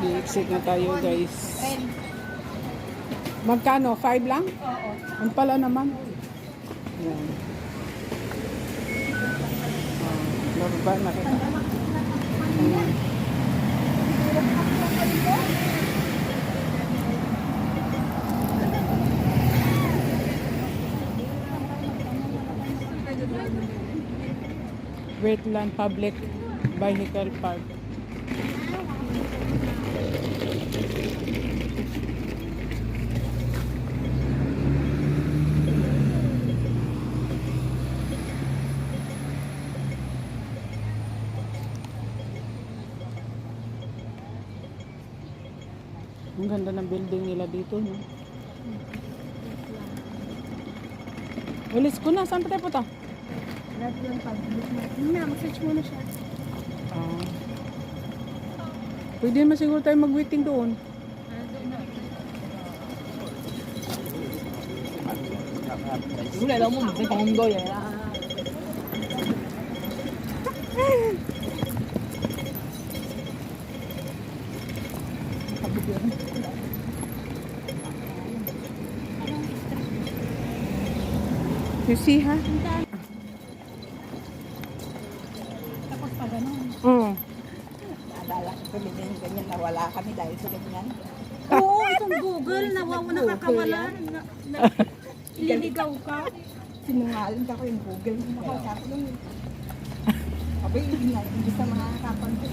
Mag-exit na tayo guys. Magkano? 5 lang? Oo. Ang pala naman. Yan. Bababa na kita. Ayan. Wetland Public Vehicle Park. Ang ganda ng building nila dito, no? Ulis ko na. Saan pa tayo punta? Lahat yung public na. Mag-search muna siya. Pwede naman siguro tayo mag-waiting doon. Wala lang mo, may pangunggoy eh. You see, ha? Tapos pa ganun. Oo. Naalala ko din ganyan, nawala kami dahil sa ganyan. Oo, itong Google, nakakawala. Ililigaw ka. Sinungaling ako yung Google. Makakap lang. Abay, hindi sa mga kapan ko.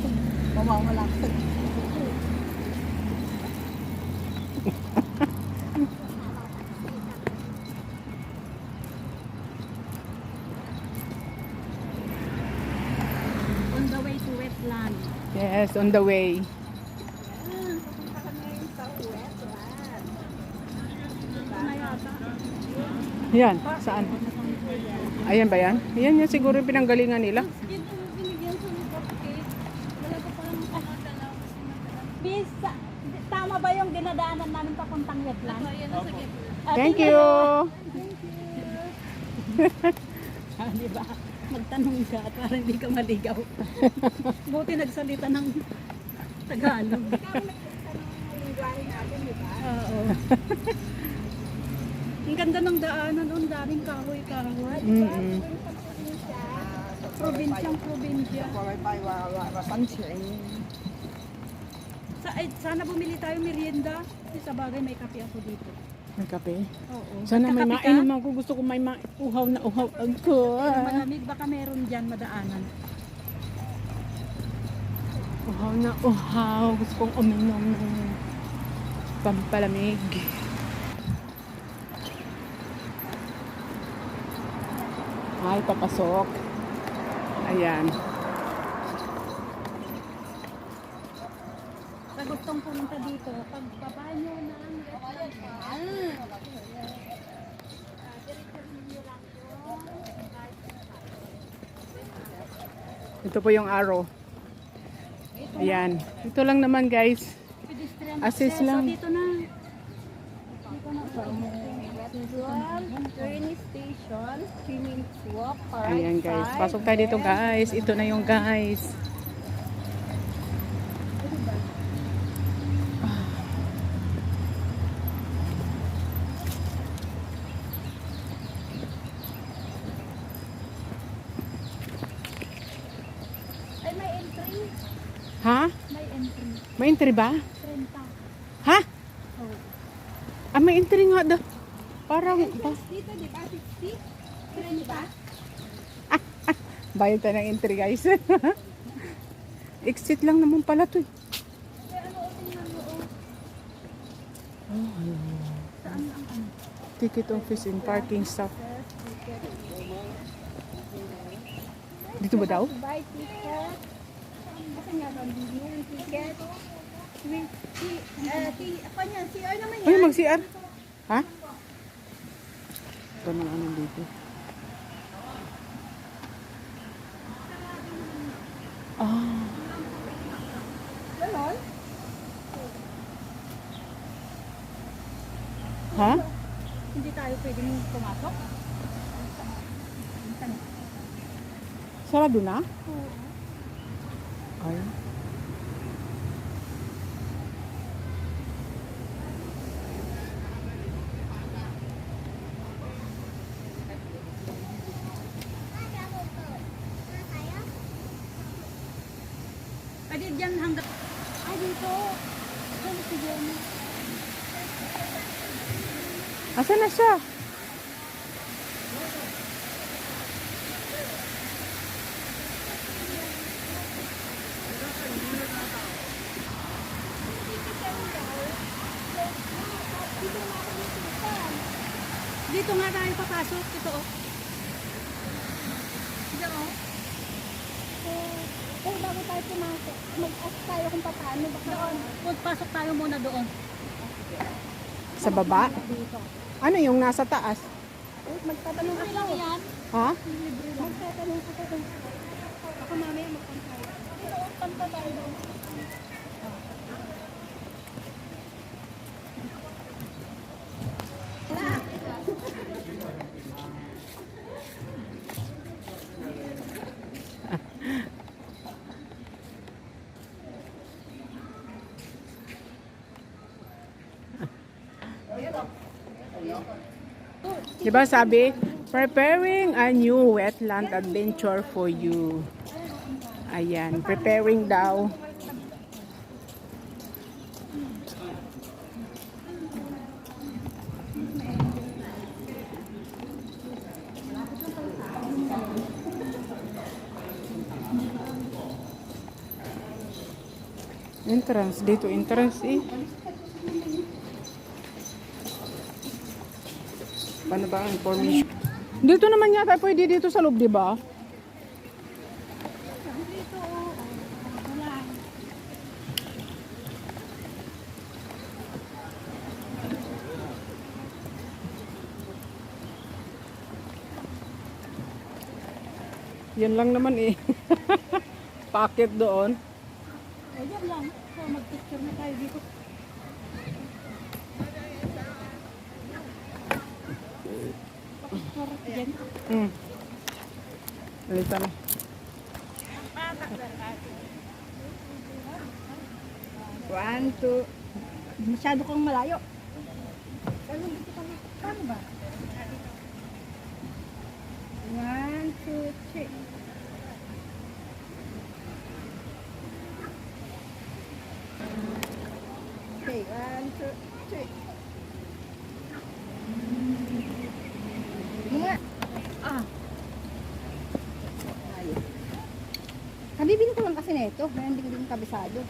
Mawawala ko sa Google. On the way to Wetland. Yes, on the way. Pupunta kami ngayon sa Wetland. Na yata. Yan, saan? Ayan ba yan? Ayan yan siguro yung pinanggalingan nila. Binigyan ko ng cupcake. Wala ko palang Bis, tama ba yung dinadaanan namin papuntang Wetland? Thank you! Di ba? Magtanong ka para hindi ka maligaw. Buti nagsalita ng Tagalog. Yung galing natin, di ba? Oo. Ang ganda ng daanan, ang daming kahoy-kahoy. Probinsyang probinsya. Sana bumili tayo merienda. Sa bagay may kape ako dito. May kape? Oo. Sana may Magkakape ka? mainom ako. Gusto ko may uhaw na uhaw ako. Malamig, baka meron dyan madaanan. Uhaw na uhaw. Gusto kong uminom ng pampalamig. Ay, papasok. Ayan. Sa gustong pumunta dito, pagpapanyo na ang Ito po yung arrow. Ayan. Ito lang naman guys. pedestrian Assist access. lang. So, dito na. Train station, 3 minutes walk, Ayan guys. Pasok tayo dito guys. Ito na yung guys. Ay, may entry. Ha? May entry. May entry ba? 30. Ha? Oh. Ah, may entry nga daw. Parang, Dito, di ba? 50? 30? bayad tayo ng entry guys. Exit lang naman pala to. Saan ang ano? Ticket office and parking stop. Dito ba daw? Buy ticket. Kasi nga, nabili yung ticket. Ako niya, CR naman Ay, yan. mag-CR. Ha? Ito na ano dito. Ah. Ganon? Ha? Hindi tayo pwedeng pumasok? Sarado na? Oo. Ay. Pwede dyan hanggang... Ay, dito. Ano si Jenny? Asan na siya? Dito nga tayo papasok. Ito, oh. Dito, oh. Eh, bago tayo pumasok, mag-ask tayo kung paano. Baka Doon. Pasok tayo muna doon. Sa baba? dito. Ano yung nasa taas? Eh, magtatanong Ano ako. lang yan? Ha? Magtatanong ako. Ako mamaya magpantay. Panta tayo doon. Diba sabi, preparing a new wetland adventure for you. Ayan, preparing daw. Entrance, dito entrance eh. Paano ba ang information? Dito naman yata pwede dito sa loob, di ba? Dito, oh. Wala. Yan lang naman eh. Packet doon. Ayan lang. So, mag-picture na tayo dito. Picture dyan. Halika na. One, two. Masyado kang malayo. Ano dito kami? Paano ba? One, two, three. Okay, one, two, three. Mga. Ah. Ayos. Kabibili ko lang kasi nito. Kaya hindi ko din kabisado.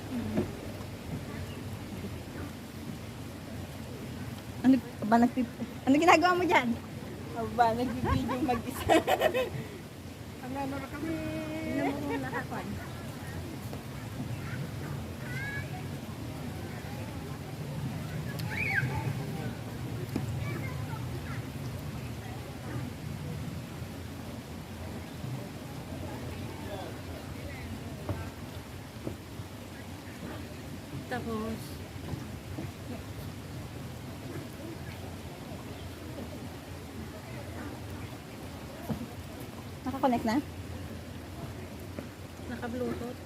Ano ba ano ginagawa mo diyan? Aba, nagbibideo mag-isa. Ano na kami? Namumula na ako. Tapos, Naka-connect na? naka-bluetooth.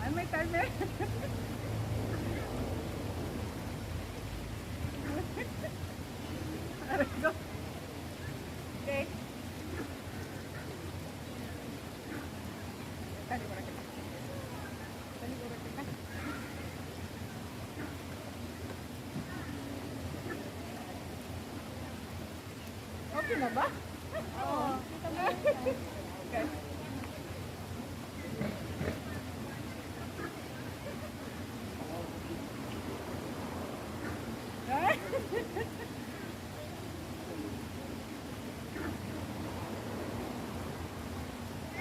Ay, may timer. Okay. Okay na ba? Oo. Okay.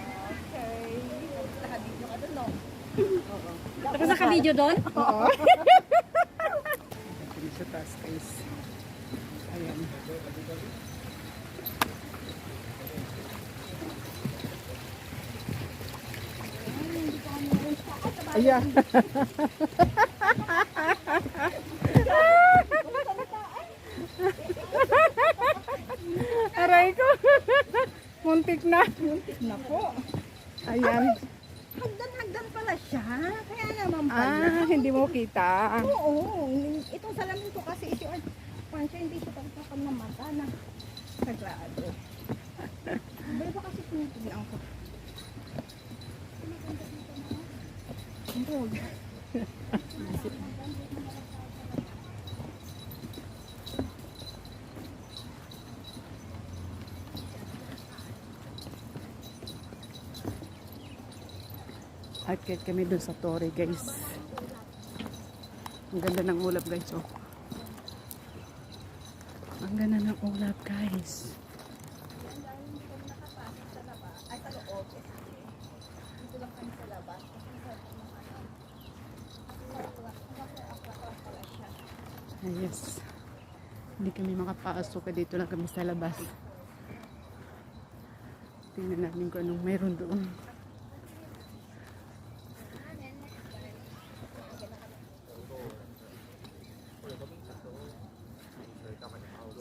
Okay. Naka-video ka doon, no? Oo. Tapos naka-video doon? Oo. Dito sa taas guys. Ayan. Ayan. Aray ko. Muntik na. Muntik na po. Ayan. Hagdan-hagdan pala siya. Kaya naman pala. Ah, hindi mo kita. Oo. Itong salamin ko kasi ito. siya, hindi siya pagkakam ng mata na sagrado. Pero ba kasi tinitignan ko? Hindi. Akyat kami dun sa Torre, guys. Ang ganda ng ulap, guys. Oh. Ang ganda ng ulap, guys. Ay, sa loob. Dito lang kami sa labas. Ay, yes. Hindi kami makapasok. Dito lang kami sa labas. Tingnan natin kung anong mayroon doon.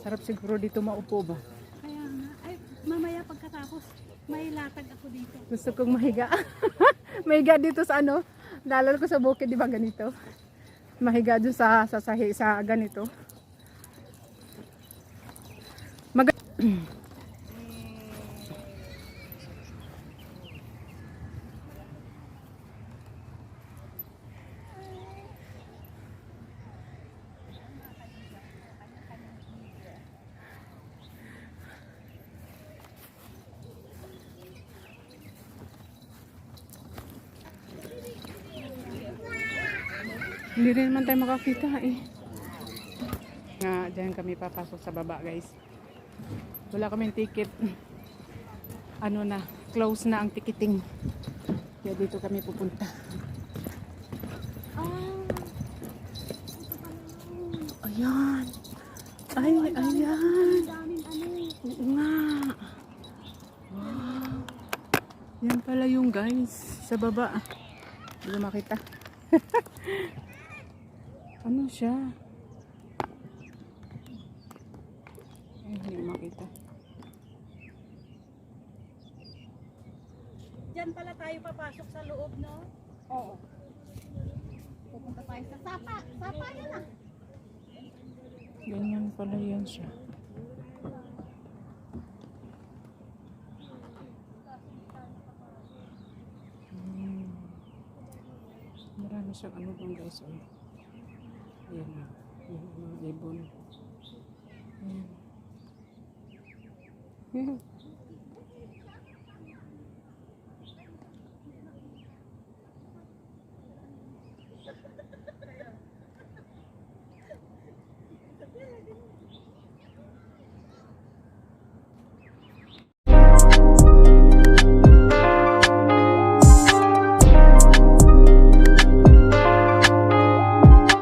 Sarap siguro dito maupo ba? Kaya nga, ay mamaya pagkatapos, may latag ako dito. Gusto kong mahiga. Mahiga dito sa ano? Naalala ko sa bukid, di ba ganito? Mahiga doon sa ganito. Hindi rin naman tayo makakita eh. Nga, dyan kami papasok sa baba, guys. Wala kaming ticket. Ano na, close na ang ticketing. Kaya dito kami pupunta. Ayan. Ay, ayan. Oo nga. Wow. Yan pala yung guys, sa baba. Hindi makita. Ano siya? Ay, hindi makita. Diyan pala tayo papasok sa loob, no? Oo. Pupunta tayo sa Sapa. Sapa yun ah. Ganyan pala yan siya. Marami siyang ano bang guys. Oh. Ayan na. Yung mga ibon. Ayan.